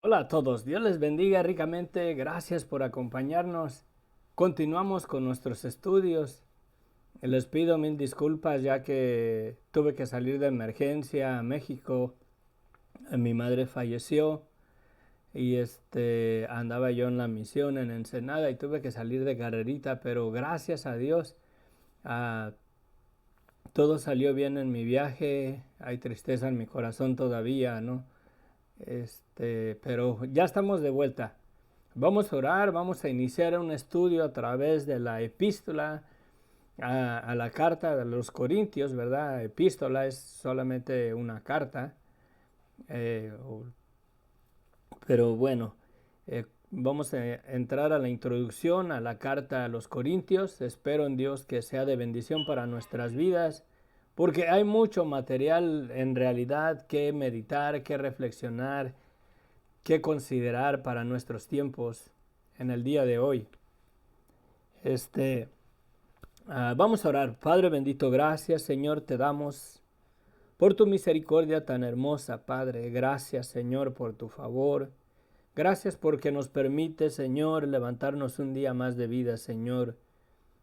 Hola a todos, Dios les bendiga ricamente, gracias por acompañarnos. Continuamos con nuestros estudios. Les pido mil disculpas ya que tuve que salir de emergencia a México. Mi madre falleció y andaba yo en la misión en Ensenada y tuve que salir de carrerita, pero gracias a Dios ah, todo salió bien en mi viaje. Hay tristeza en mi corazón todavía, ¿no? Pero ya estamos de vuelta. Vamos a orar, vamos a iniciar un estudio a través de la epístola a la carta de los Corintios, ¿verdad? Epístola es solamente una carta, eh, pero bueno, vamos a entrar a la introducción a la carta a los Corintios. Espero en Dios que sea de bendición para nuestras vidas, porque hay mucho material en realidad que meditar, que reflexionar, que considerar para nuestros tiempos en el día de hoy. Este, Vamos a orar. Padre bendito, gracias Señor te damos por tu misericordia tan hermosa, Padre. Gracias Señor por tu favor. Gracias porque nos permite, Señor, levantarnos un día más de vida, Señor.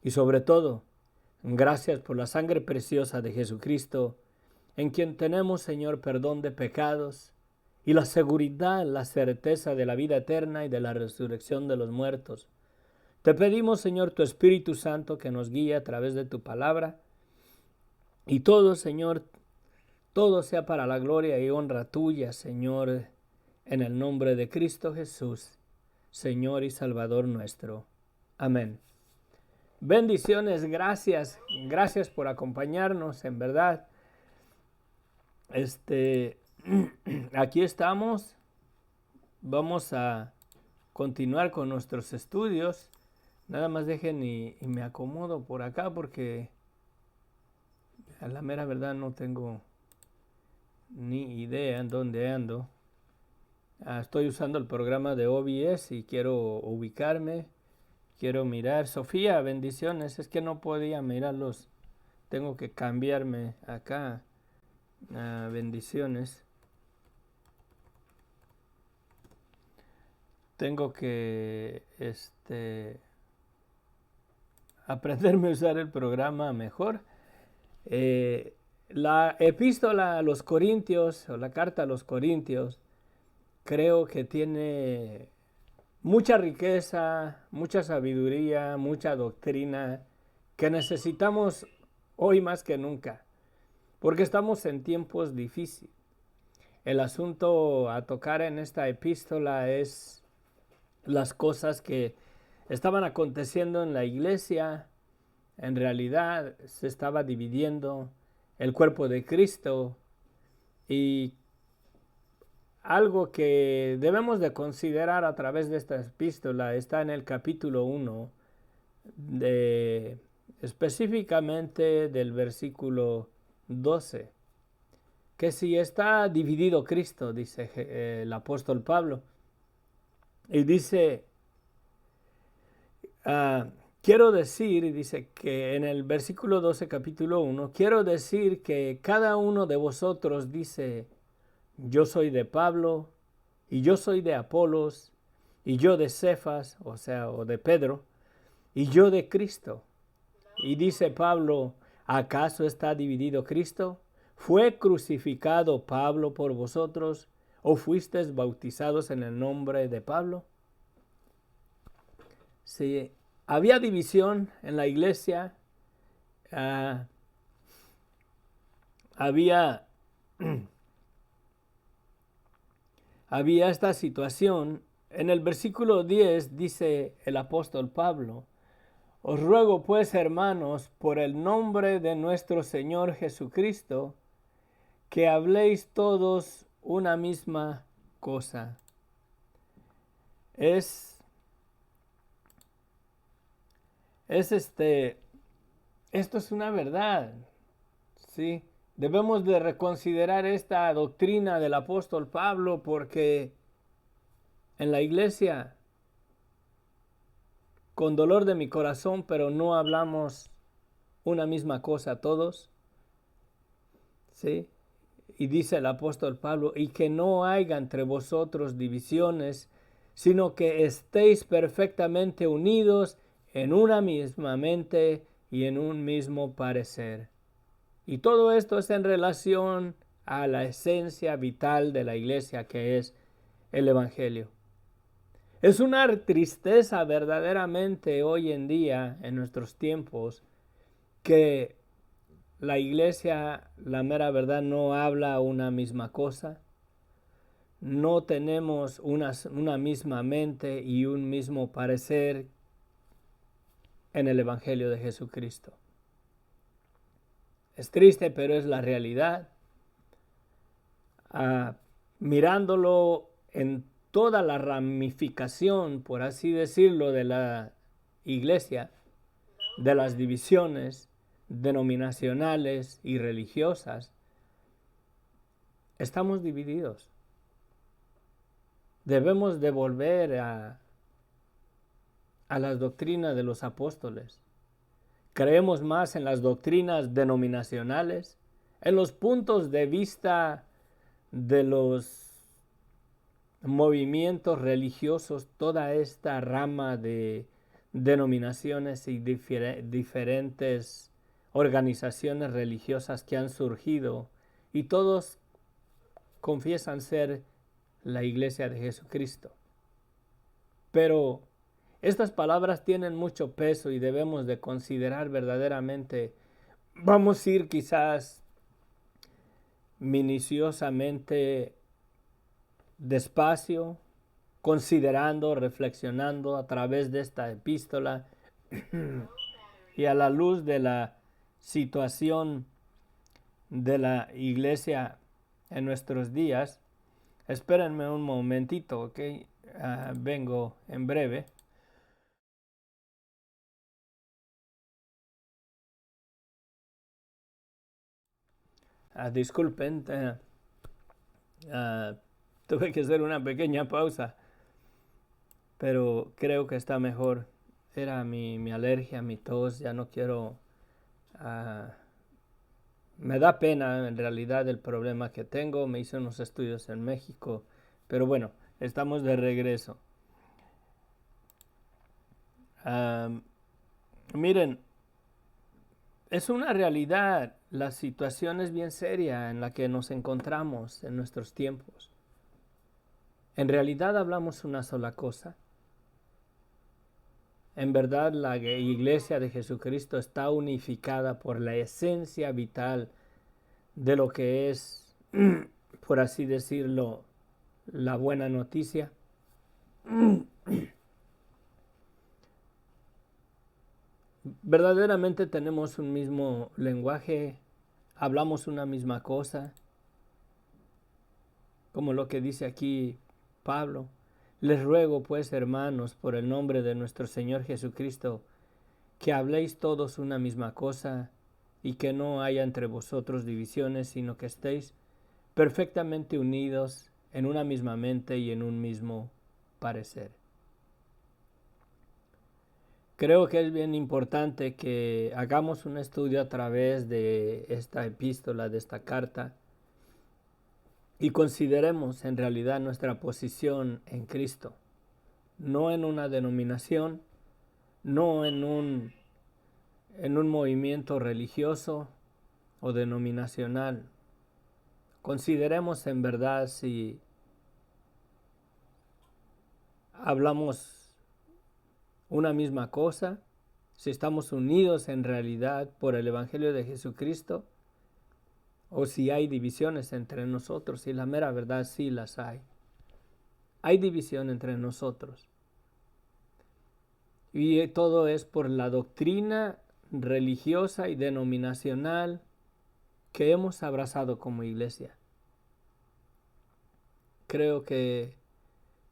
Y sobre todo, gracias por la sangre preciosa de Jesucristo, en quien tenemos, Señor, perdón de pecados y la seguridad, la certeza de la vida eterna y de la resurrección de los muertos. Te pedimos, Señor, tu Espíritu Santo que nos guíe a través de tu palabra y todo, Señor, todo sea para la gloria y honra tuya, Señor, en el nombre de Cristo Jesús, Señor y Salvador nuestro. Amén. Bendiciones, gracias por acompañarnos, en verdad. Este, Aquí estamos, vamos a continuar con nuestros estudios. Nada más dejen y me acomodo por acá porque a la mera verdad no tengo ni idea en dónde ando. Estoy usando el programa de OBS y quiero ubicarme, quiero mirar. Sofía, bendiciones. Es que no podía mirarlos. Tengo que cambiarme acá. Bendiciones. Tengo que aprenderme a usar el programa mejor. La epístola a los Corintios o la carta a los Corintios creo que tiene mucha riqueza, mucha sabiduría, mucha doctrina que necesitamos hoy más que nunca, porque estamos en tiempos difíciles. El asunto a tocar en esta epístola es las cosas que estaban aconteciendo en la iglesia. En realidad se estaba dividiendo el cuerpo de Cristo y algo que debemos de considerar a través de esta epístola está en el capítulo 1, específicamente del versículo 12, que si está dividido Cristo, dice el apóstol Pablo, y dice, ah, quiero decir, dice que en el versículo 12, capítulo 1, quiero decir que cada uno de vosotros dice, yo soy de Pablo, y yo soy de Apolos, y yo de Cefas, o de Pedro, y yo de Cristo. Y dice Pablo, ¿acaso está dividido Cristo? ¿Fue crucificado Pablo por vosotros? ¿O fuisteis bautizados en el nombre de Pablo? Si había división en la iglesia, ah, había, había esta situación. En el versículo 10 dice el apóstol Pablo, os ruego pues, hermanos, por el nombre de nuestro Señor Jesucristo, que habléis todos una misma cosa. Es, es esto es una verdad, ¿sí? Debemos de reconsiderar esta doctrina del apóstol Pablo porque en la iglesia, con dolor de mi corazón, pero no hablamos una misma cosa todos, ¿sí? y dice el apóstol Pablo, y que no haya entre vosotros divisiones, sino que estéis perfectamente unidos en una misma mente y en un mismo parecer. Y todo esto es en relación a la esencia vital de la iglesia, que es el Evangelio. Es una tristeza verdaderamente hoy en día, en nuestros tiempos, que la iglesia, la mera verdad, no habla una misma cosa. No tenemos una misma mente y un mismo parecer en el Evangelio de Jesucristo. Es triste, pero es la realidad. Mirándolo en toda la ramificación, por así decirlo, de la iglesia, de las divisiones denominacionales y religiosas, estamos divididos. Debemos de volver a las doctrinas de los apóstoles. Creemos más en las doctrinas denominacionales, en los puntos de vista de los movimientos religiosos, toda esta rama de denominaciones y diferentes organizaciones religiosas que han surgido, y todos confiesan ser la iglesia de Jesucristo. Pero estas palabras tienen mucho peso y debemos de considerar verdaderamente. Vamos a ir quizás minuciosamente, despacio, considerando, reflexionando a través de esta epístola y a la luz de la situación de la iglesia en nuestros días. Espérenme un momentito, ¿ok? Vengo en breve. Disculpen, tuve que hacer una pequeña pausa, pero creo que está mejor. Era mi alergia, mi tos, ya no quiero... me da pena en realidad el problema que tengo. Me hice unos estudios en México, pero bueno, estamos de regreso. Miren, es una realidad, la situación es bien seria en la que nos encontramos en nuestros tiempos. En realidad hablamos una sola cosa. En verdad la iglesia de Jesucristo está unificada por la esencia vital de lo que es, por así decirlo, la buena noticia. Verdaderamente tenemos un mismo lenguaje, hablamos una misma cosa, como lo que dice aquí Pablo. Les ruego pues, hermanos, por el nombre de nuestro Señor Jesucristo, que habléis todos una misma cosa y que no haya entre vosotros divisiones, sino que estéis perfectamente unidos en una misma mente y en un mismo parecer. Creo que es bien importante que hagamos un estudio a través de esta epístola, de esta carta, y consideremos en realidad nuestra posición en Cristo, no en una denominación, no en un movimiento religioso o denominacional. Consideremos en verdad si hablamos una misma cosa, si estamos unidos en realidad por el Evangelio de Jesucristo, o si hay divisiones entre nosotros. Y la mera verdad sí las hay. Hay división entre nosotros. Y todo es por la doctrina religiosa y denominacional que hemos abrazado como iglesia. Creo que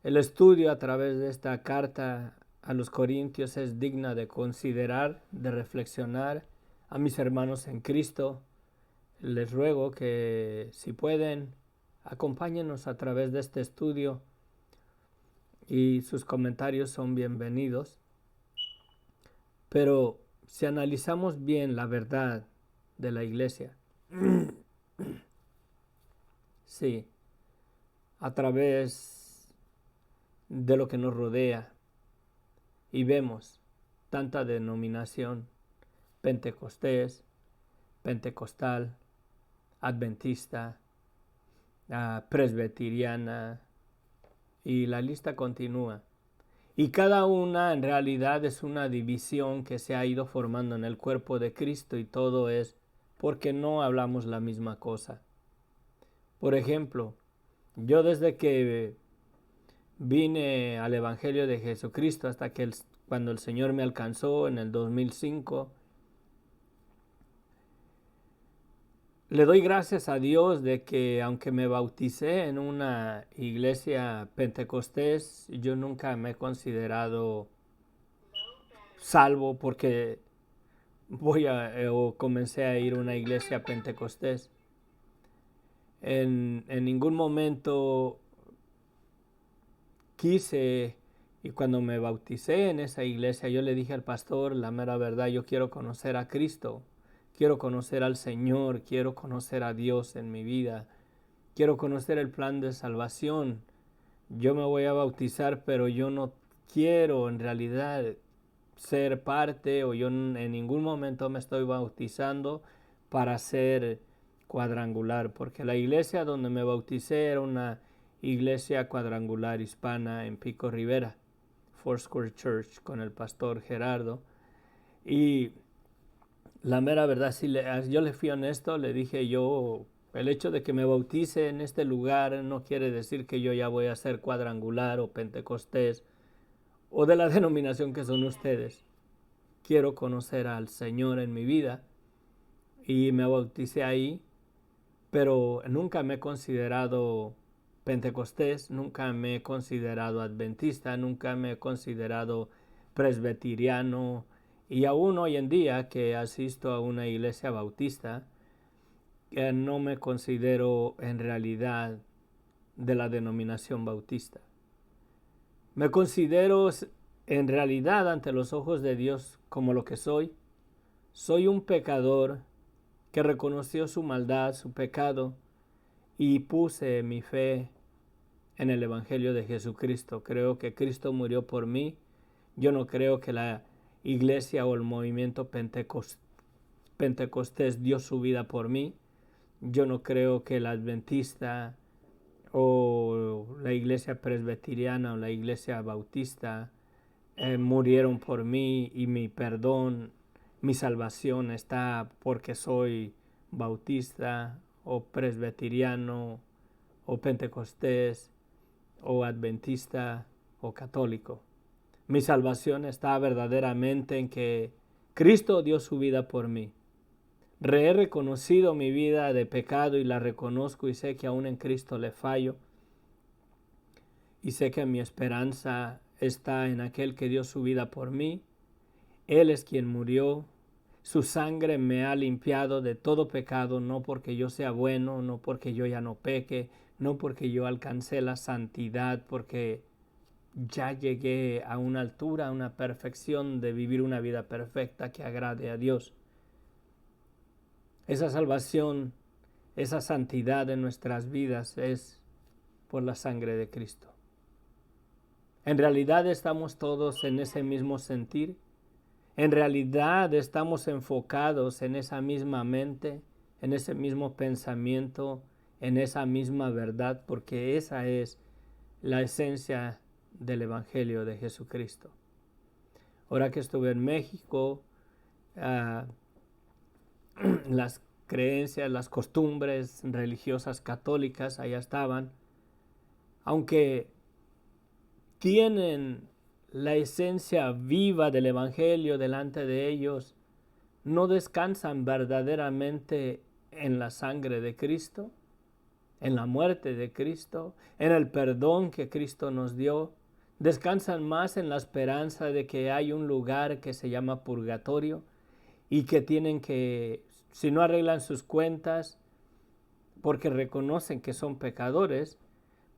el estudio a través de esta carta a los Corintios es digna de considerar, de reflexionar. A mis hermanos en Cristo, les ruego que si pueden, acompáñenos a través de este estudio y sus comentarios son bienvenidos. Pero si analizamos bien la verdad de la iglesia, sí, a través de lo que nos rodea y vemos tanta denominación, pentecostés, pentecostal, adventista, presbiteriana, y la lista continúa. Y cada una en realidad es una división que se ha ido formando en el cuerpo de Cristo, y todo es porque no hablamos la misma cosa. Por ejemplo, yo desde que vine al Evangelio de Jesucristo hasta que cuando el Señor me alcanzó en el 2005, le doy gracias a Dios de que aunque me bauticé en una iglesia pentecostés, yo nunca me he considerado salvo porque o comencé a ir a una iglesia pentecostés. En ningún momento quise, y cuando me bauticé en esa iglesia, yo le dije al pastor, la mera verdad, yo quiero conocer a Cristo, quiero conocer al Señor, quiero conocer a Dios en mi vida, quiero conocer el plan de salvación. Yo me voy a bautizar, pero yo no quiero en realidad ser parte, o yo en ningún momento me estoy bautizando para ser cuadrangular, porque la iglesia donde me bauticé era una iglesia cuadrangular hispana en Pico Rivera, Foursquare Church, con el pastor Gerardo. Y la mera verdad, si yo le fui honesto, le dije yo, el hecho de que me bautice en este lugar no quiere decir que yo ya voy a ser cuadrangular o pentecostés o de la denominación que son ustedes. Quiero conocer al Señor en mi vida y me bauticé ahí, pero nunca me he considerado pentecostés, nunca me he considerado adventista, nunca me he considerado presbiteriano, y aún hoy en día que asisto a una iglesia bautista, no me considero en realidad de la denominación bautista. Me considero en realidad ante los ojos de Dios como lo que soy. Soy un pecador que reconoció su maldad, su pecado, y puse mi fe en el Evangelio de Jesucristo. Creo que Cristo murió por mí. Yo no creo que la iglesia o el movimiento pentecostés dio su vida por mí. Yo no creo que el adventista o la iglesia presbiteriana o la iglesia bautista murieron por mí, y mi perdón, mi salvación está porque soy bautista o presbiteriano o pentecostés o adventista o católico. Mi salvación está verdaderamente en que Cristo dio su vida por mí. He reconocido mi vida de pecado y la reconozco, y sé que aún en Cristo le fallo, y sé que mi esperanza está en aquel que dio su vida por mí. Él es quien murió. Su sangre me ha limpiado de todo pecado, no porque yo sea bueno, no porque yo ya no peque, no porque yo alcancé la santidad, porque ya llegué a una altura, a una perfección de vivir una vida perfecta que agrade a Dios. Esa salvación, esa santidad en nuestras vidas es por la sangre de Cristo. En realidad estamos todos en ese mismo sentir. En realidad estamos enfocados en esa misma mente, en ese mismo pensamiento, en esa misma verdad, porque esa es la esencia del Evangelio de Jesucristo. Ahora que estuve en México, las creencias, las costumbres religiosas católicas allá estaban, aunque tienen la esencia viva del Evangelio delante de ellos, no descansan verdaderamente en la sangre de Cristo, en la muerte de Cristo, en el perdón que Cristo nos dio. Descansan más en la esperanza de que hay un lugar que se llama purgatorio, y que tienen que, si no arreglan sus cuentas, porque reconocen que son pecadores,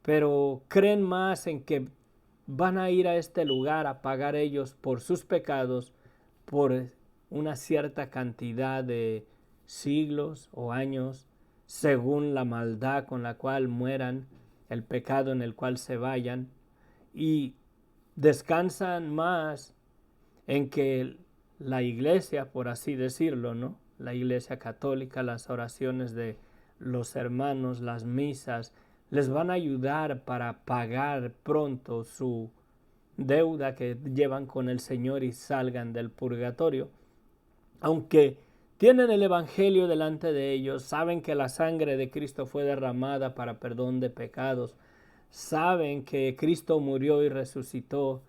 pero creen más en que van a ir a este lugar a pagar ellos por sus pecados por una cierta cantidad de siglos o años según la maldad con la cual mueran, el pecado en el cual se vayan, y descansan más en que la iglesia, por así decirlo, ¿no? La iglesia católica, las oraciones de los hermanos, las misas, les van a ayudar para pagar pronto su deuda que llevan con el Señor y salgan del purgatorio. Aunque tienen el Evangelio delante de ellos, saben que la sangre de Cristo fue derramada para perdón de pecados, saben que Cristo murió y resucitó,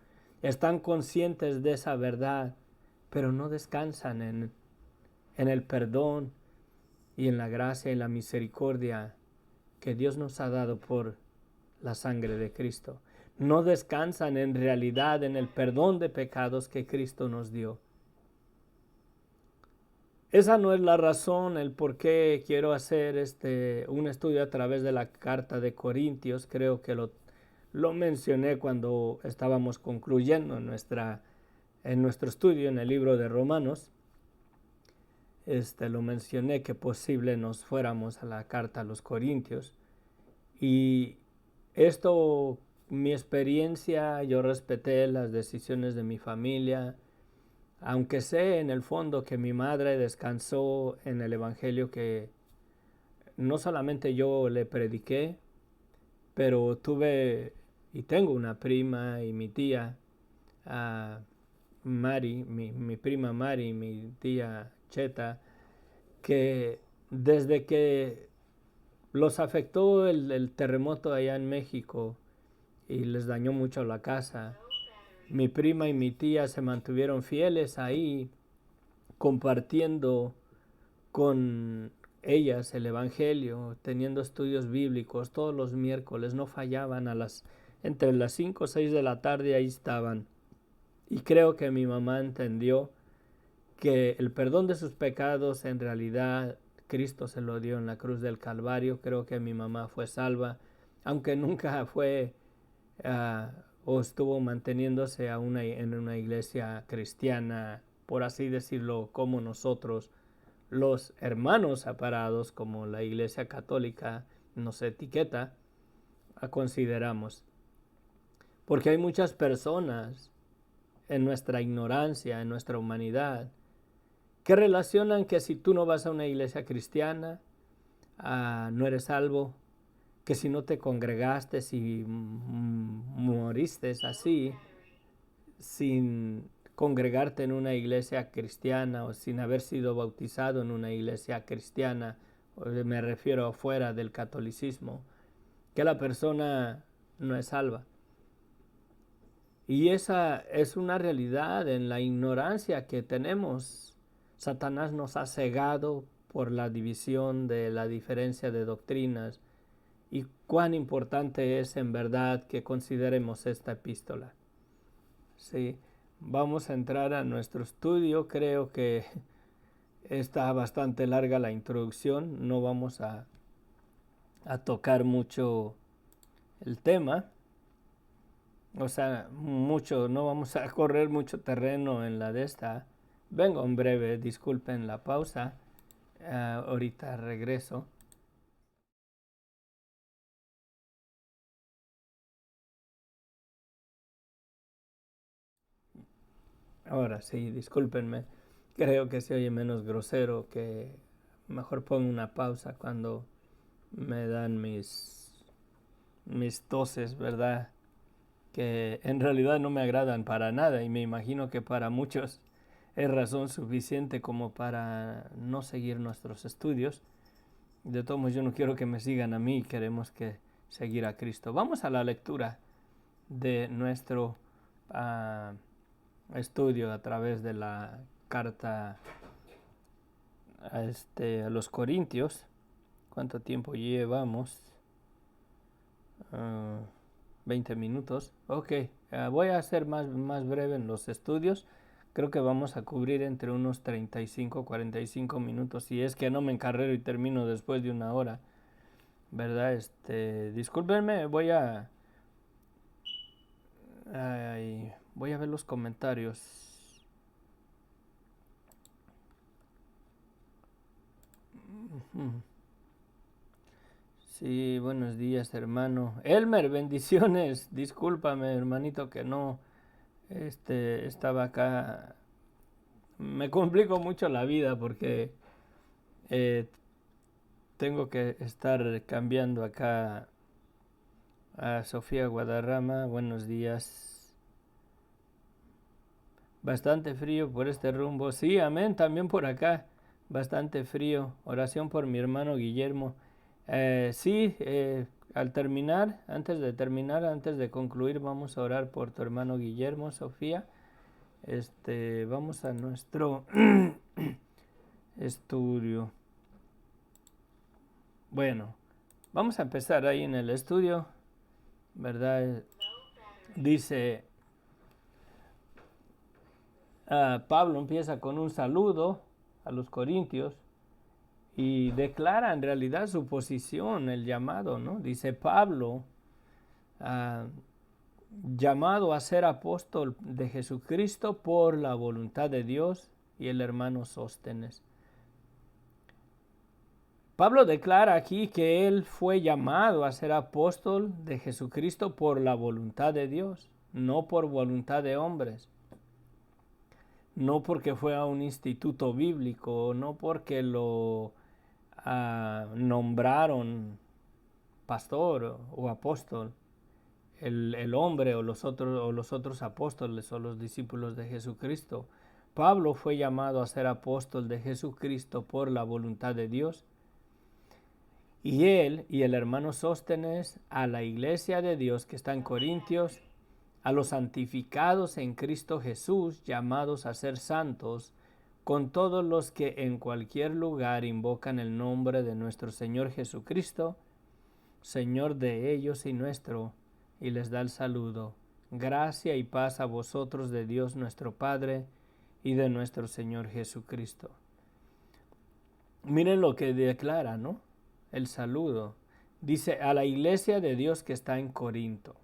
están conscientes de esa verdad, pero no descansan en el perdón y en la gracia y la misericordia que Dios nos ha dado por la sangre de Cristo. No descansan en realidad en el perdón de pecados que Cristo nos dio. Esa no es la razón, el por qué quiero hacer un estudio a través de la carta de Corintios. Creo que lo mencioné cuando estábamos concluyendo en nuestro estudio en el libro de Romanos. Lo mencioné que posible nos fuéramos a la carta a los Corintios. Y esto, mi experiencia, yo respeté las decisiones de mi familia, aunque sé en el fondo que mi madre descansó en el Evangelio que no solamente yo le prediqué, pero tuve y tengo una prima y mi tía, Mari, mi prima Mari, mi tía Cheta, que desde que los afectó el terremoto allá en México y les dañó mucho la casa, mi prima y mi tía se mantuvieron fieles ahí, compartiendo con ellas el Evangelio, teniendo estudios bíblicos todos los miércoles, no fallaban entre las 5 o 6 de la tarde ahí estaban. Y creo que mi mamá entendió que el perdón de sus pecados en realidad Cristo se lo dio en la cruz del Calvario. Creo que mi mamá fue salva, aunque nunca fue o estuvo manteniéndose en una iglesia cristiana, por así decirlo, como nosotros, los hermanos separados, como la iglesia católica nos etiqueta, consideramos. Porque hay muchas personas en nuestra ignorancia, en nuestra humanidad, que relacionan que si tú no vas a una iglesia cristiana, no eres salvo, que si no te congregaste, si moriste así, sin congregarte en una iglesia cristiana o sin haber sido bautizado en una iglesia cristiana, me refiero fuera del catolicismo, que la persona no es salva. Y esa es una realidad en la ignorancia que tenemos. Satanás nos ha cegado por la división de la diferencia de doctrinas y cuán importante es en verdad que consideremos esta epístola. Sí, vamos a entrar a nuestro estudio. Creo que está bastante larga la introducción. No vamos a tocar mucho el tema. O sea, no vamos a correr mucho terreno en la de esta. Vengo en breve, disculpen la pausa. Ahorita regreso. Ahora sí, discúlpenme. Creo que se oye menos grosero, que mejor pongo una pausa cuando me dan mis toses, ¿verdad? Que en realidad no me agradan para nada y me imagino que para muchos es razón suficiente como para no seguir nuestros estudios. De todos modos, yo no quiero que me sigan a mí, queremos que seguir a Cristo. Vamos a la lectura de nuestro estudio a través de la carta a los Corintios. ¿Cuánto tiempo llevamos? 20 minutos. Ok, voy a ser más breve en los estudios. Creo que vamos a cubrir entre unos 35 45 minutos. Si es que no me encarrero y termino después de una hora, ¿verdad? Discúlpenme, voy a ver los comentarios. Sí, buenos días, hermano. Elmer, bendiciones. Discúlpame, hermanito, que no estaba acá. Me complico mucho la vida porque eh, tengo que estar cambiando acá a Sofía Guadarrama. Buenos días. Bastante frío por este rumbo. Sí, amén, también por acá. Bastante frío. Oración por mi hermano Guillermo. Sí, al terminar, antes de concluir, vamos a orar por tu hermano Guillermo, Sofía. Vamos a nuestro estudio. Bueno, vamos a empezar ahí en el estudio, ¿verdad? Dice, Pablo empieza con un saludo a los corintios y declara en realidad su posición, el llamado, ¿no? Dice Pablo, llamado a ser apóstol de Jesucristo por la voluntad de Dios, y el hermano Sóstenes. Pablo declara aquí que él fue llamado a ser apóstol de Jesucristo por la voluntad de Dios, no por voluntad de hombres, no porque fue a un instituto bíblico, no porque lo nombraron pastor o apóstol, el hombre o los otros apóstoles o los discípulos de Jesucristo. Pablo fue llamado a ser apóstol de Jesucristo por la voluntad de Dios. Y él y el hermano Sóstenes a la iglesia de Dios que está en Corintios, a los santificados en Cristo Jesús, llamados a ser santos, con todos los que en cualquier lugar invocan el nombre de nuestro Señor Jesucristo, Señor de ellos y nuestro, y les da el saludo. Gracia y paz a vosotros de Dios nuestro Padre y de nuestro Señor Jesucristo. Miren lo que declara, ¿no? El saludo. Dice, a la iglesia de Dios que está en Corinto.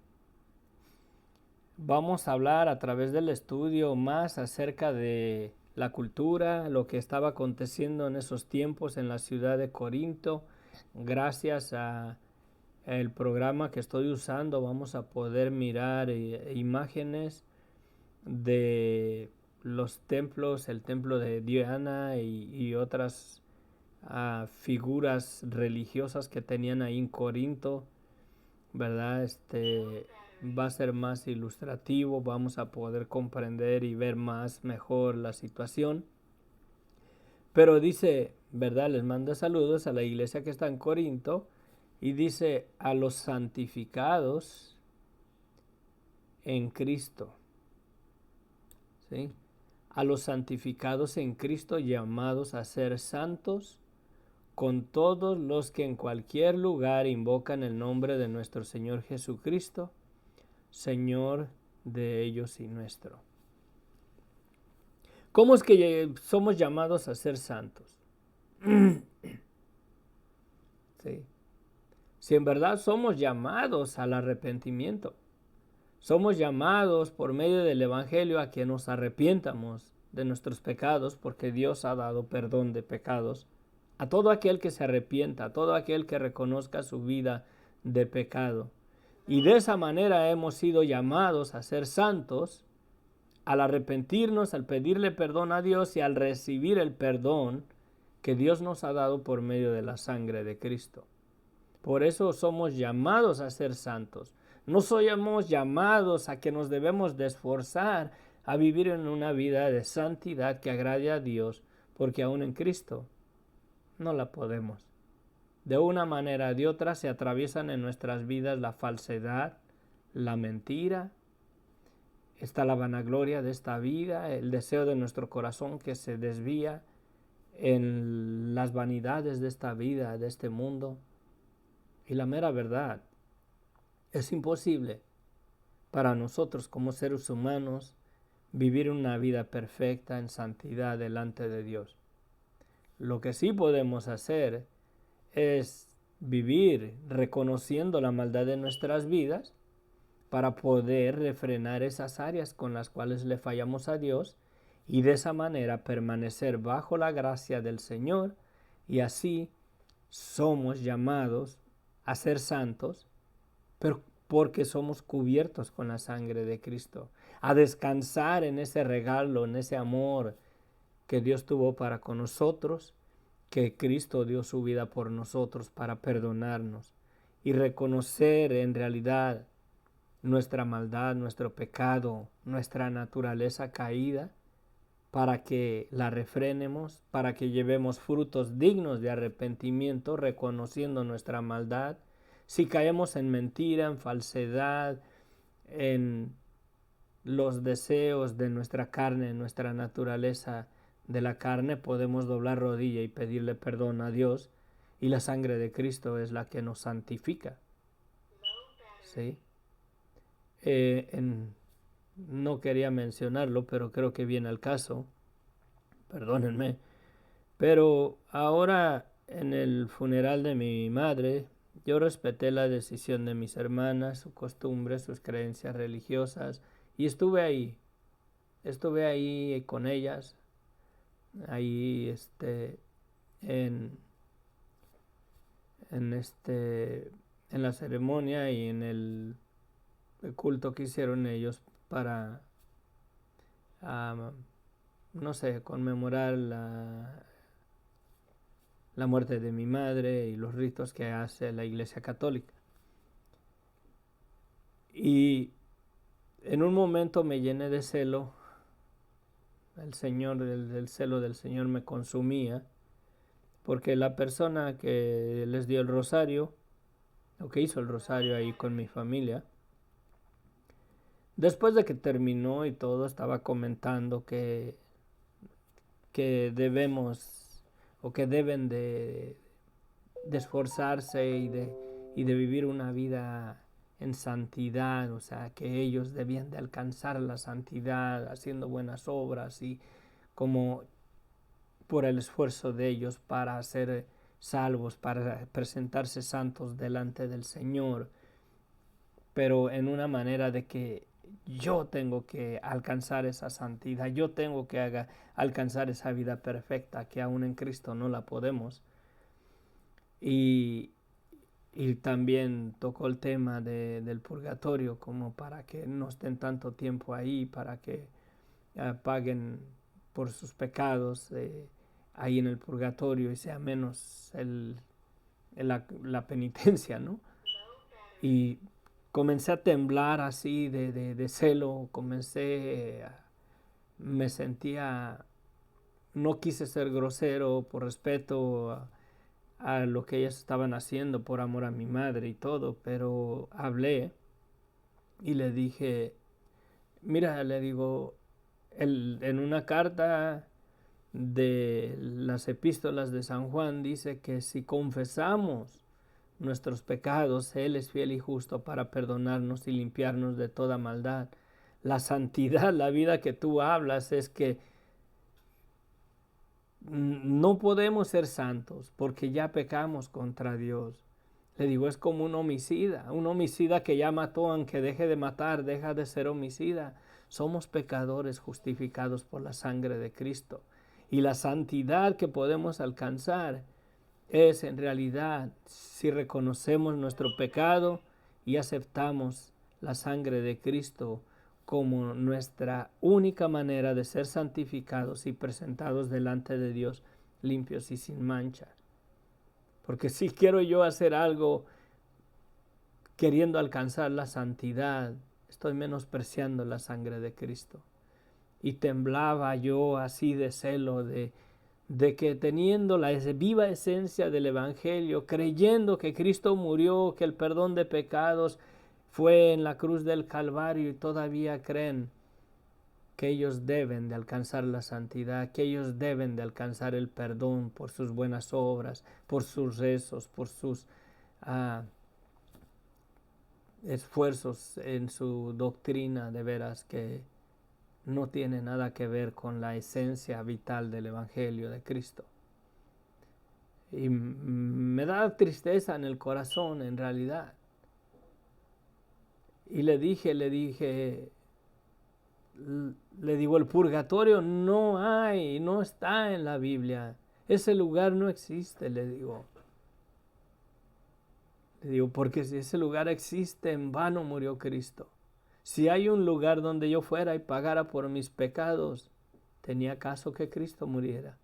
Vamos a hablar a través del estudio más acerca de la cultura, lo que estaba aconteciendo en esos tiempos en la ciudad de Corinto. Gracias a el programa que estoy usando vamos a poder mirar imágenes de los templos, el templo de Diana y otras figuras religiosas que tenían ahí en Corinto, ¿verdad? Va a ser más ilustrativo, vamos a poder comprender y ver mejor la situación. Pero dice, ¿verdad? Les manda saludos a la iglesia que está en Corinto y dice a los santificados en Cristo. ¿Sí? A los santificados en Cristo llamados a ser santos, con todos los que en cualquier lugar invocan el nombre de nuestro Señor Jesucristo, Señor de ellos y nuestro. ¿Cómo es que somos llamados a ser santos? ¿Sí? Si en verdad somos llamados al arrepentimiento, somos llamados por medio del Evangelio a que nos arrepientamos de nuestros pecados, porque Dios ha dado perdón de pecados a todo aquel que se arrepienta, a todo aquel que reconozca su vida de pecado. Y de esa manera hemos sido llamados a ser santos al arrepentirnos, al pedirle perdón a Dios y al recibir el perdón que Dios nos ha dado por medio de la sangre de Cristo. Por eso somos llamados a ser santos. No somos llamados a que nos debemos de esforzar a vivir en una vida de santidad que agrade a Dios, porque aún en Cristo no la podemos. De una manera o de otra se atraviesan en nuestras vidas la falsedad, la mentira, está la vanagloria de esta vida, el deseo de nuestro corazón que se desvía en las vanidades de esta vida, de este mundo. Y la mera verdad, es imposible para nosotros como seres humanos vivir una vida perfecta en santidad delante de Dios. Lo que sí podemos hacer es vivir reconociendo la maldad de nuestras vidas para poder refrenar esas áreas con las cuales le fallamos a Dios y de esa manera permanecer bajo la gracia del Señor, y así somos llamados a ser santos, pero porque somos cubiertos con la sangre de Cristo, a descansar en ese regalo, en ese amor que Dios tuvo para con nosotros, que Cristo dio su vida por nosotros para perdonarnos y reconocer en realidad nuestra maldad, nuestro pecado, nuestra naturaleza caída, para que la refrenemos, para que llevemos frutos dignos de arrepentimiento, reconociendo nuestra maldad. Si caemos en mentira, en falsedad, en los deseos de nuestra carne, en nuestra naturaleza de la carne, podemos doblar rodilla y pedirle perdón a Dios, y la sangre de Cristo es la que nos santifica. ¿Sí? No quería mencionarlo, pero creo que viene al caso, perdónenme, pero ahora en el funeral de mi madre, yo respeté la decisión de mis hermanas, sus costumbres, sus creencias religiosas, y estuve ahí con ellas, ahí en la ceremonia y en el culto que hicieron ellos para, no sé, conmemorar la muerte de mi madre y los ritos que hace la Iglesia Católica. Y en un momento me llené de celo, el celo del Señor me consumía, porque la persona que les dio el rosario, o que hizo el rosario ahí con mi familia, después de que terminó y todo, estaba comentando que debemos o que deben de esforzarse y de vivir una vida en santidad, o sea, que ellos debían de alcanzar la santidad haciendo buenas obras y como por el esfuerzo de ellos para ser salvos, para presentarse santos delante del Señor, pero en una manera de que yo tengo que alcanzar esa santidad, yo tengo que alcanzar esa vida perfecta que aún en Cristo no la podemos. Y también tocó el tema del purgatorio, como para que no estén tanto tiempo ahí, para que paguen por sus pecados ahí en el purgatorio y sea menos la penitencia, ¿no? Y comencé a temblar así de celo, me sentía, no quise ser grosero por respeto a lo que ellas estaban haciendo, por amor a mi madre y todo, pero hablé y le dije, mira, le digo, en una carta de las epístolas de San Juan dice que si confesamos nuestros pecados, Él es fiel y justo para perdonarnos y limpiarnos de toda maldad. La santidad, la vida que tú hablas es que no podemos ser santos porque ya pecamos contra Dios. Le digo, es como un homicida que ya mató, aunque deje de matar, deja de ser homicida. Somos pecadores justificados por la sangre de Cristo. Y la santidad que podemos alcanzar es en realidad si reconocemos nuestro pecado y aceptamos la sangre de Cristo como nuestra única manera de ser santificados y presentados delante de Dios limpios y sin mancha. Porque si quiero yo hacer algo queriendo alcanzar la santidad, estoy menospreciando la sangre de Cristo. Y temblaba yo así de celo de que teniendo la viva esencia del Evangelio, creyendo que Cristo murió, que el perdón de pecados fue en la cruz del Calvario y todavía creen que ellos deben de alcanzar la santidad, que ellos deben de alcanzar el perdón por sus buenas obras, por sus rezos, por sus esfuerzos en su doctrina, de veras que no tiene nada que ver con la esencia vital del Evangelio de Cristo. Y me da tristeza en el corazón, en realidad. Y le digo, el purgatorio no está en la Biblia. Ese lugar no existe, le digo. Le digo, porque si ese lugar existe, en vano murió Cristo. Si hay un lugar donde yo fuera y pagara por mis pecados, tenía caso que Cristo muriera.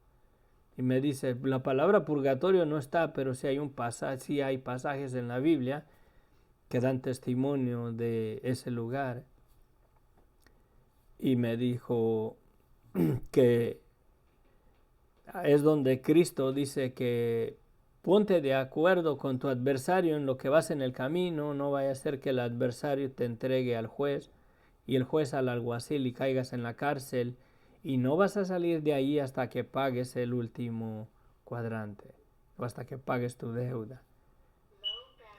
Y me dice, la palabra purgatorio no está, pero sí hay pasajes en la Biblia que dan testimonio de ese lugar. Y me dijo que es donde Cristo dice que ponte de acuerdo con tu adversario en lo que vas en el camino, no vaya a ser que el adversario te entregue al juez y el juez al alguacil y caigas en la cárcel y no vas a salir de ahí hasta que pagues el último cuadrante o hasta que pagues tu deuda.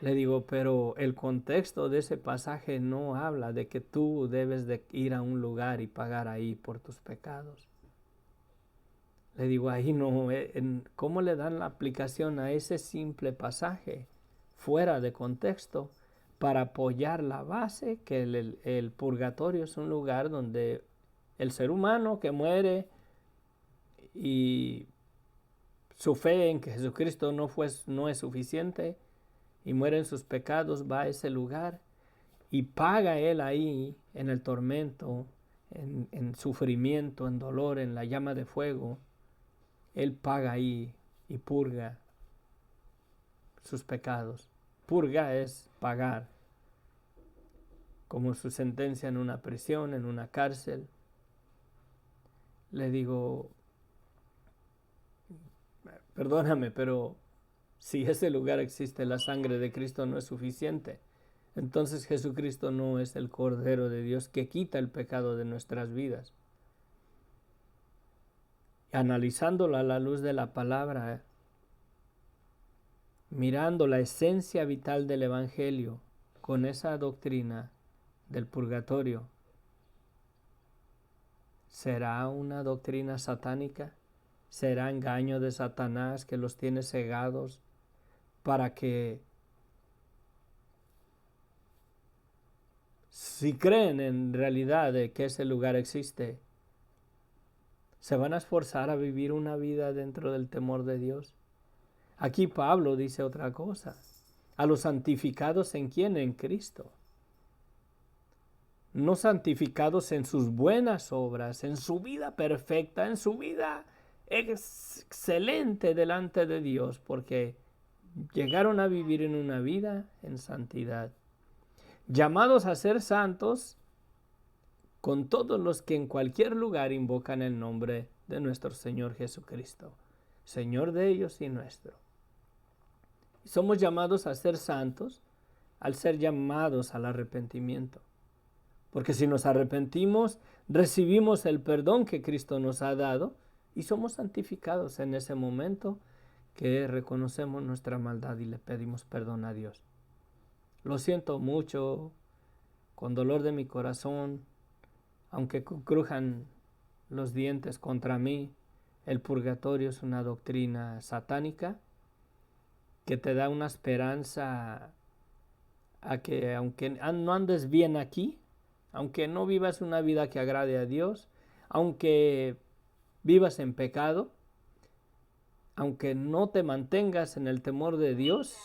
Le digo, pero el contexto de ese pasaje no habla de que tú debes de ir a un lugar y pagar ahí por tus pecados. Le digo, ahí no, ¿cómo le dan la aplicación a ese simple pasaje fuera de contexto para apoyar la base que el purgatorio es un lugar donde el ser humano que muere y su fe en que Jesucristo no es suficiente y muere en sus pecados, va a ese lugar y paga él ahí en el tormento, en sufrimiento, en dolor, en la llama de fuego? Él paga ahí y purga sus pecados. Purga es pagar, como su sentencia en una prisión, en una cárcel. Le digo, perdóname, pero si ese lugar existe, la sangre de Cristo no es suficiente. Entonces Jesucristo no es el Cordero de Dios que quita el pecado de nuestras vidas. Analizándolo a la luz de la palabra, mirando la esencia vital del Evangelio con esa doctrina del purgatorio, ¿será una doctrina satánica? ¿Será engaño de Satanás que los tiene cegados para que, si creen en realidad de que ese lugar existe, se van a esforzar a vivir una vida dentro del temor de Dios? Aquí Pablo dice otra cosa. A los santificados, ¿en quién? En Cristo. No santificados en sus buenas obras, en su vida perfecta, en su vida excelente delante de Dios, porque llegaron a vivir en una vida en santidad. Llamados a ser santos con todos los que en cualquier lugar invocan el nombre de nuestro Señor Jesucristo, Señor de ellos y nuestro. Somos llamados a ser santos al ser llamados al arrepentimiento. Porque si nos arrepentimos, recibimos el perdón que Cristo nos ha dado y somos santificados en ese momento que reconocemos nuestra maldad y le pedimos perdón a Dios. Lo siento mucho, con dolor de mi corazón, aunque crujan los dientes contra mí, el purgatorio es una doctrina satánica que te da una esperanza a que aunque no andes bien aquí, aunque no vivas una vida que agrade a Dios, aunque vivas en pecado, aunque no te mantengas en el temor de Dios,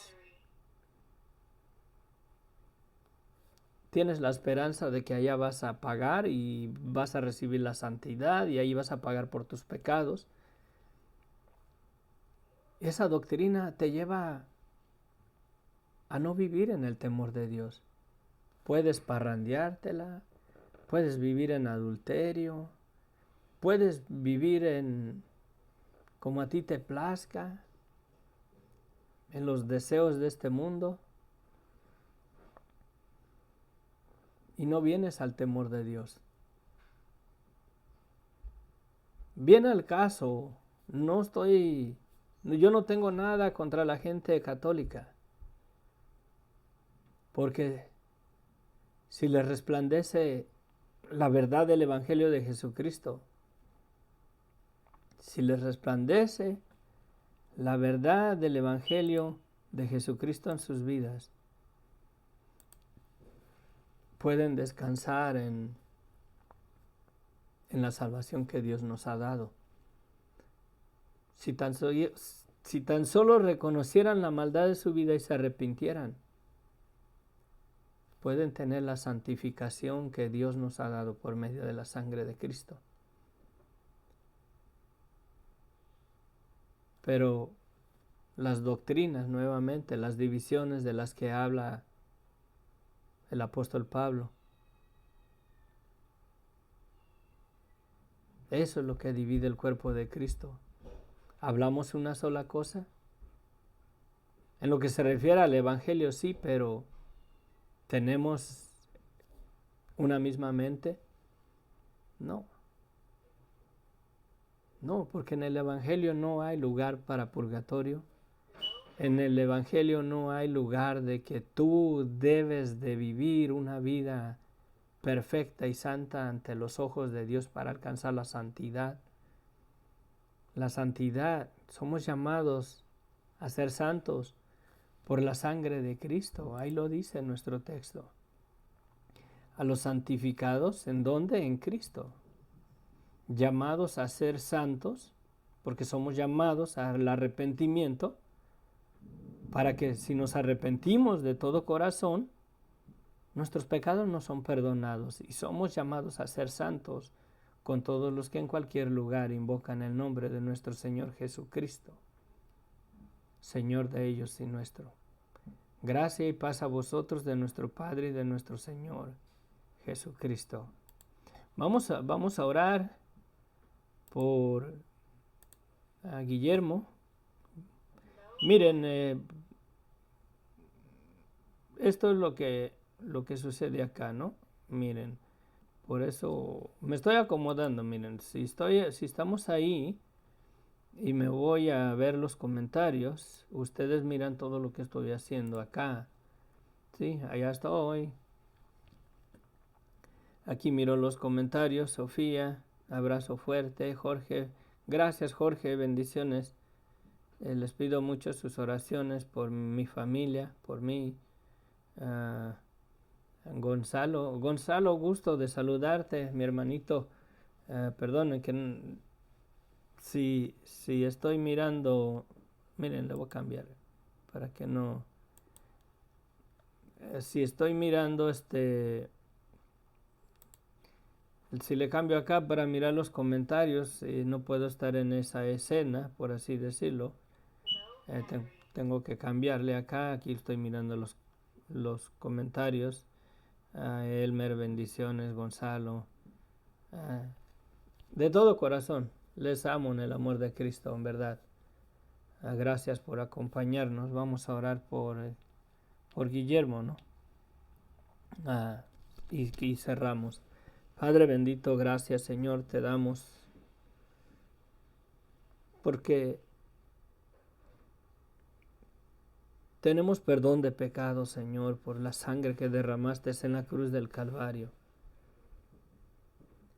tienes la esperanza de que allá vas a pagar y vas a recibir la santidad y ahí vas a pagar por tus pecados. Esa doctrina te lleva a no vivir en el temor de Dios. Puedes parrandeártela, puedes vivir en adulterio, puedes vivir en como a ti te plazca, en los deseos de este mundo, y no vienes al temor de Dios. Viene al caso, yo no tengo nada contra la gente católica, porque si les resplandece la verdad del Evangelio de Jesucristo, si les resplandece la verdad del Evangelio de Jesucristo en sus vidas, pueden descansar en la salvación que Dios nos ha dado. Si tan solo reconocieran la maldad de su vida y se arrepintieran, pueden tener la santificación que Dios nos ha dado por medio de la sangre de Cristo. Pero las doctrinas, nuevamente, las divisiones de las que habla el apóstol Pablo, eso es lo que divide el cuerpo de Cristo. ¿Hablamos una sola cosa? En lo que se refiere al Evangelio, sí, pero ¿tenemos una misma mente? No. No, porque en el Evangelio no hay lugar para purgatorio. En el Evangelio no hay lugar de que tú debes de vivir una vida perfecta y santa ante los ojos de Dios para alcanzar la santidad. La santidad, somos llamados a ser santos por la sangre de Cristo. Ahí lo dice nuestro texto. A los santificados, ¿en dónde? En Cristo. Llamados a ser santos, porque somos llamados al arrepentimiento, para que si nos arrepentimos de todo corazón, nuestros pecados no son perdonados y somos llamados a ser santos con todos los que en cualquier lugar invocan el nombre de nuestro Señor Jesucristo, Señor de ellos y nuestro. Gracia y paz a vosotros de nuestro Padre y de nuestro Señor Jesucristo. Vamos a orar por Guillermo. Miren, esto es lo que sucede acá, ¿no? Miren, por eso me estoy acomodando. Miren, si estamos ahí y me voy a ver los comentarios, ustedes miran todo lo que estoy haciendo acá. Sí, allá estoy. Aquí miro los comentarios. Sofía, abrazo fuerte. Jorge, gracias Jorge, bendiciones. Les pido mucho sus oraciones por mi familia, por mí. Gonzalo, gusto de saludarte, mi hermanito. Perdone que si estoy mirando, miren, le voy a cambiar para que no. Si estoy mirando si le cambio acá para mirar los comentarios, no puedo estar en esa escena, por así decirlo. Tengo que cambiarle acá. Aquí estoy mirando los comentarios. Elmer, bendiciones. Gonzalo, de todo corazón les amo en el amor de Cristo, en verdad. Gracias por acompañarnos. Vamos a orar por Guillermo, ¿no? Y cerramos. Padre bendito, gracias Señor te damos porque tenemos perdón de pecados, Señor, por la sangre que derramaste en la cruz del Calvario.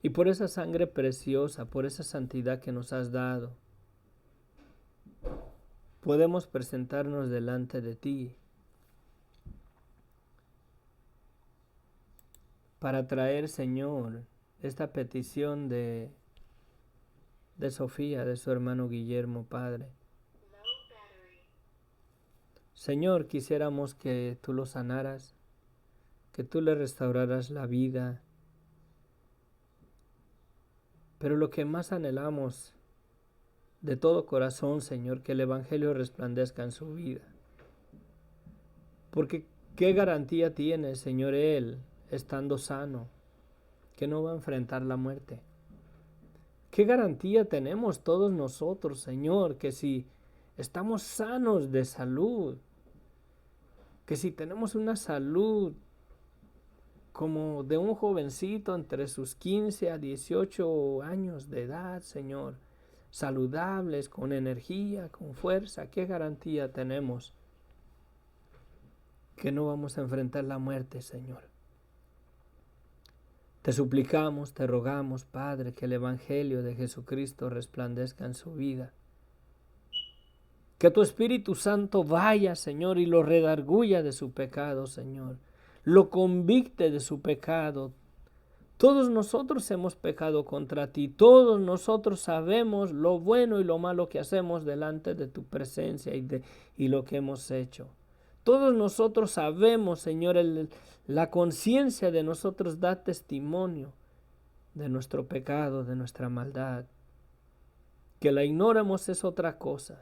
Y por esa sangre preciosa, por esa santidad que nos has dado, podemos presentarnos delante de ti para traer, Señor, esta petición de Sofía, de su hermano Guillermo, Padre. Señor, quisiéramos que tú lo sanaras, que tú le restauraras la vida. Pero lo que más anhelamos de todo corazón, Señor, que el Evangelio resplandezca en su vida. Porque ¿qué garantía tiene, Señor, él, estando sano, que no va a enfrentar la muerte? ¿Qué garantía tenemos todos nosotros, Señor, que si estamos sanos de salud, que si tenemos una salud como de un jovencito entre sus 15 a 18 años de edad, Señor, saludables, con energía, con fuerza, ¿qué garantía tenemos que no vamos a enfrentar la muerte, Señor? Te suplicamos, te rogamos, Padre, que el Evangelio de Jesucristo resplandezca en su vida. Que tu Espíritu Santo vaya, Señor, y lo redarguya de su pecado, Señor. Lo convicte de su pecado. Todos nosotros hemos pecado contra ti. Todos nosotros sabemos lo bueno y lo malo que hacemos delante de tu presencia y lo que hemos hecho. Todos nosotros sabemos, Señor, la conciencia de nosotros da testimonio de nuestro pecado, de nuestra maldad. Que la ignoremos es otra cosa.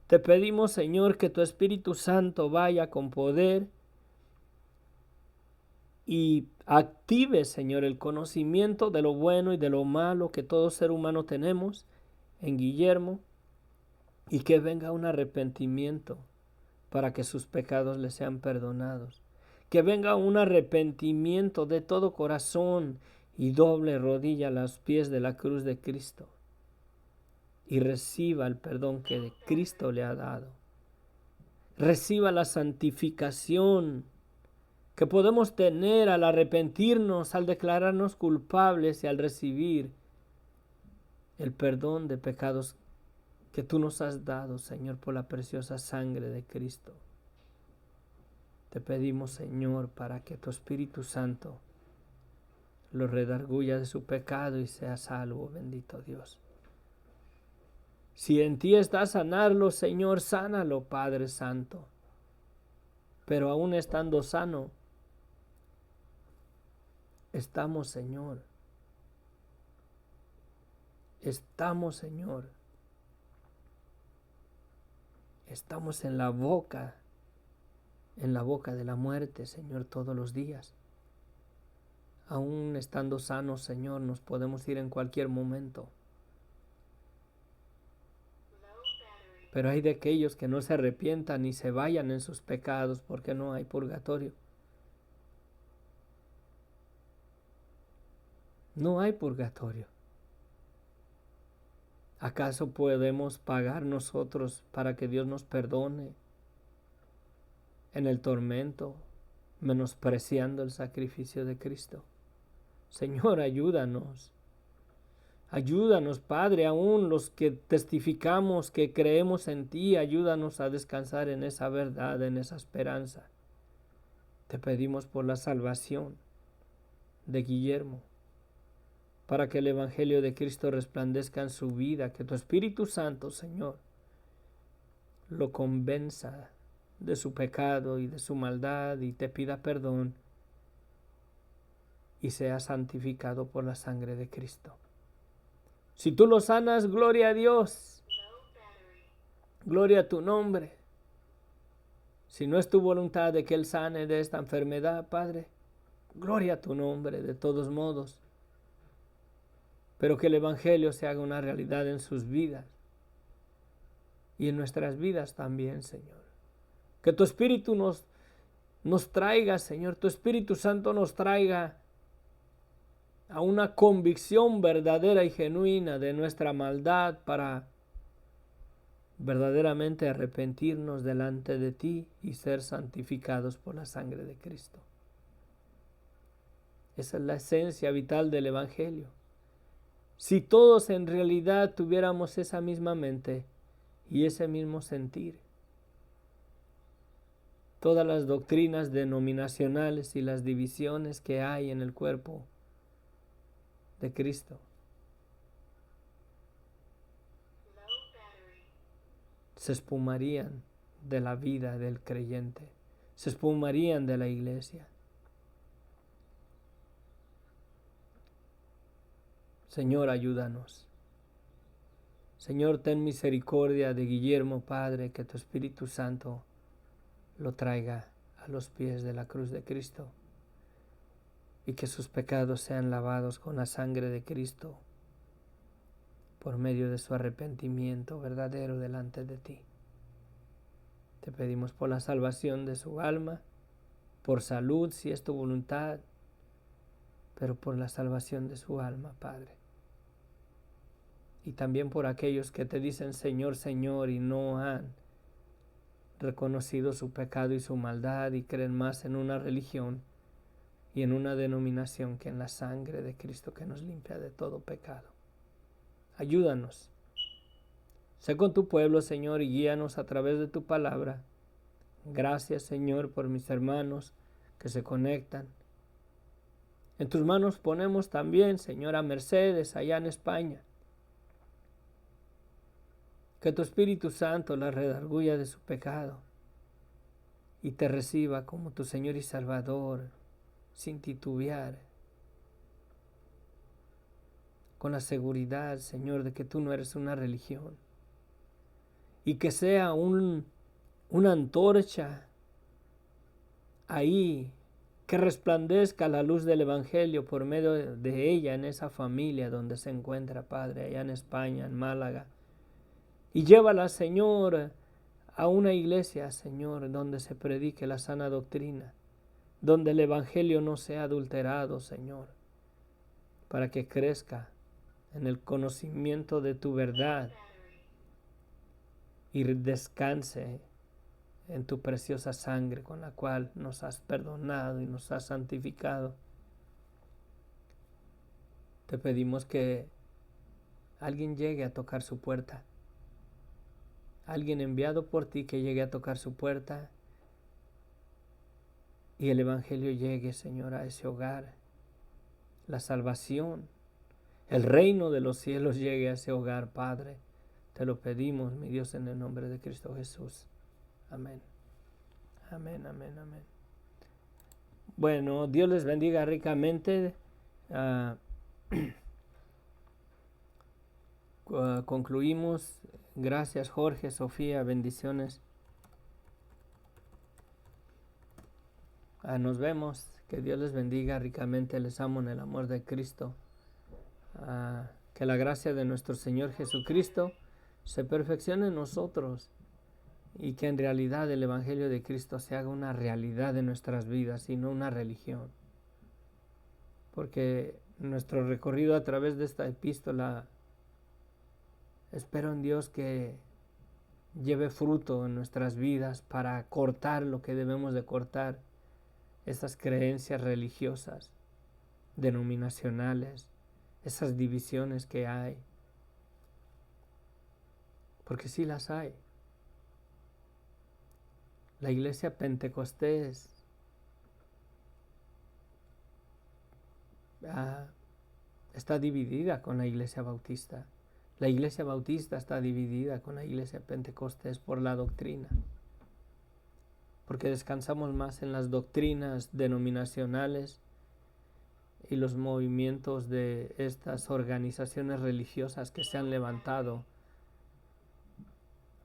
Te pedimos, Señor, que tu Espíritu Santo vaya con poder y active, Señor, el conocimiento de lo bueno y de lo malo que todo ser humano tenemos en Guillermo, y que venga un arrepentimiento para que sus pecados le sean perdonados. Que venga un arrepentimiento de todo corazón y doble rodilla a los pies de la cruz de Cristo y reciba el perdón que Cristo le ha dado. Reciba la santificación que podemos tener al arrepentirnos, al declararnos culpables y al recibir el perdón de pecados que tú nos has dado, Señor, por la preciosa sangre de Cristo. Te pedimos, Señor, para que tu Espíritu Santo lo redarguya de su pecado y sea salvo, bendito Dios. Si en ti está sanarlo, Señor, sánalo, Padre Santo. Pero aún estando sano, estamos, Señor. Estamos, Señor. Estamos en la boca de la muerte, Señor, todos los días. Aún estando sanos, Señor, nos podemos ir en cualquier momento. Pero hay de aquellos que no se arrepientan y se vayan en sus pecados porque no hay purgatorio. No hay purgatorio. ¿Acaso podemos pagar nosotros para que Dios nos perdone en el tormento, menospreciando el sacrificio de Cristo? Señor, ayúdanos. Ayúdanos, Padre, aún los que testificamos que creemos en ti, ayúdanos a descansar en esa verdad, en esa esperanza. Te pedimos por la salvación de Guillermo, para que el Evangelio de Cristo resplandezca en su vida, que tu Espíritu Santo, Señor, lo convenza de su pecado y de su maldad y te pida perdón y sea santificado por la sangre de Cristo. Si tú lo sanas, gloria a Dios, gloria a tu nombre. Si no es tu voluntad de que Él sane de esta enfermedad, Padre, gloria a tu nombre de todos modos. Pero que el Evangelio se haga una realidad en sus vidas y en nuestras vidas también, Señor. Que tu Espíritu nos traiga, Señor, tu Espíritu Santo nos traiga a una convicción verdadera y genuina de nuestra maldad para verdaderamente arrepentirnos delante de ti y ser santificados por la sangre de Cristo. Esa es la esencia vital del Evangelio. Si todos en realidad tuviéramos esa misma mente y ese mismo sentir, todas las doctrinas denominacionales y las divisiones que hay en el cuerpo de Cristo se esfumarían de la vida del creyente, se esfumarían de la iglesia. Señor, ayúdanos. Señor, ten misericordia de Guillermo, Padre, que tu Espíritu Santo lo traiga a los pies de la cruz de Cristo y que sus pecados sean lavados con la sangre de Cristo por medio de su arrepentimiento verdadero delante de ti. Te pedimos por la salvación de su alma, por salud, si es tu voluntad, pero por la salvación de su alma, Padre. Y también por aquellos que te dicen Señor, Señor, y no han reconocido su pecado y su maldad y creen más en una religión y en una denominación que en la sangre de Cristo que nos limpia de todo pecado. Ayúdanos. Sé con tu pueblo, Señor, y guíanos a través de tu palabra. Gracias, Señor, por mis hermanos que se conectan. En tus manos ponemos también, Señor, a Mercedes, allá en España. Que tu Espíritu Santo la redarguya de su pecado y te reciba como tu Señor y Salvador, sin titubear, con la seguridad, Señor, de que tú no eres una religión, y que sea una antorcha ahí, que resplandezca la luz del Evangelio por medio de ella en esa familia donde se encuentra, Padre, allá en España, en Málaga. Y llévala, Señor, a una iglesia, Señor, donde se predique la sana doctrina, donde el Evangelio no sea adulterado, Señor, para que crezca en el conocimiento de tu verdad y descanse en tu preciosa sangre con la cual nos has perdonado y nos has santificado. Te pedimos que alguien llegue a tocar su puerta, alguien enviado por ti que llegue a tocar su puerta y el Evangelio llegue, Señor, a ese hogar, la salvación, el reino de los cielos llegue a ese hogar, Padre. Te lo pedimos, mi Dios, en el nombre de Cristo Jesús. Amén. Amén, amén, amén. Bueno, Dios les bendiga ricamente. Concluimos. Gracias, Jorge, Sofía, bendiciones. Nos vemos. Que Dios les bendiga ricamente. Les amo en el amor de Cristo. Que la gracia de nuestro Señor Jesucristo se perfeccione en nosotros y que en realidad el Evangelio de Cristo se haga una realidad en nuestras vidas y no una religión. Porque nuestro recorrido a través de esta epístola, espero en Dios que lleve fruto en nuestras vidas para cortar lo que debemos de cortar, esas creencias religiosas, denominacionales, esas divisiones que hay. Porque sí las hay. La iglesia pentecostés está dividida con la iglesia bautista. La iglesia bautista está dividida con la iglesia pentecostés por la doctrina. Porque descansamos más en las doctrinas denominacionales y los movimientos de estas organizaciones religiosas que se han levantado.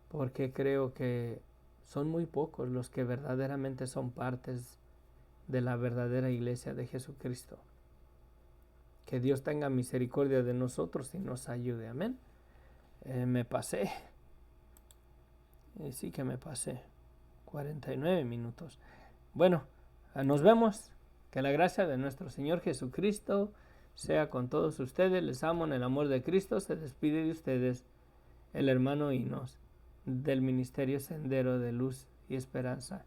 Porque creo que son muy pocos los que verdaderamente son partes de la verdadera iglesia de Jesucristo. Que Dios tenga misericordia de nosotros y nos ayude. Amén. Me pasé. Sí que me pasé. 49 minutos. Bueno, nos vemos. Que la gracia de nuestro Señor Jesucristo sea con todos ustedes. Les amo en el amor de Cristo. Se despide de ustedes el hermano Inos, del Ministerio Sendero de Luz y Esperanza.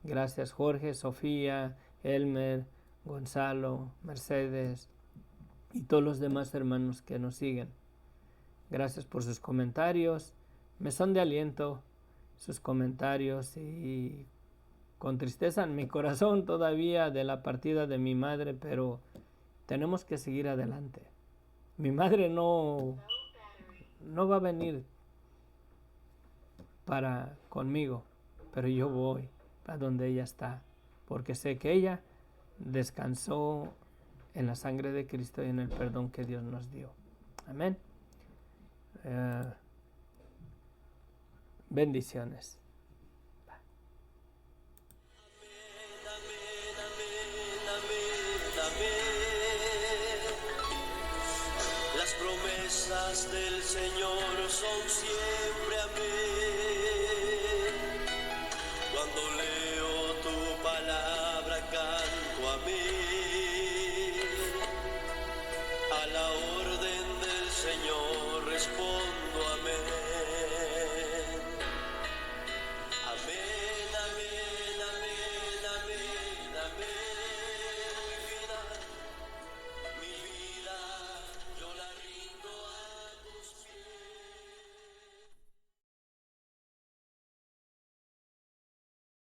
Gracias, Jorge, Sofía, Elmer, Gonzalo, Mercedes y todos los demás hermanos que nos siguen. Gracias por sus comentarios. Me son de aliento sus comentarios y con tristeza en mi corazón todavía de la partida de mi madre, pero tenemos que seguir adelante. Mi madre no va a venir conmigo, pero yo voy a donde ella está, porque sé que ella descansó en la sangre de Cristo y en el perdón que Dios nos dio. Amén. Bendiciones. Las promesas del Señor son siempre amén. Cuando leo tu palabra canto amén. A la orden del Señor respondo amén.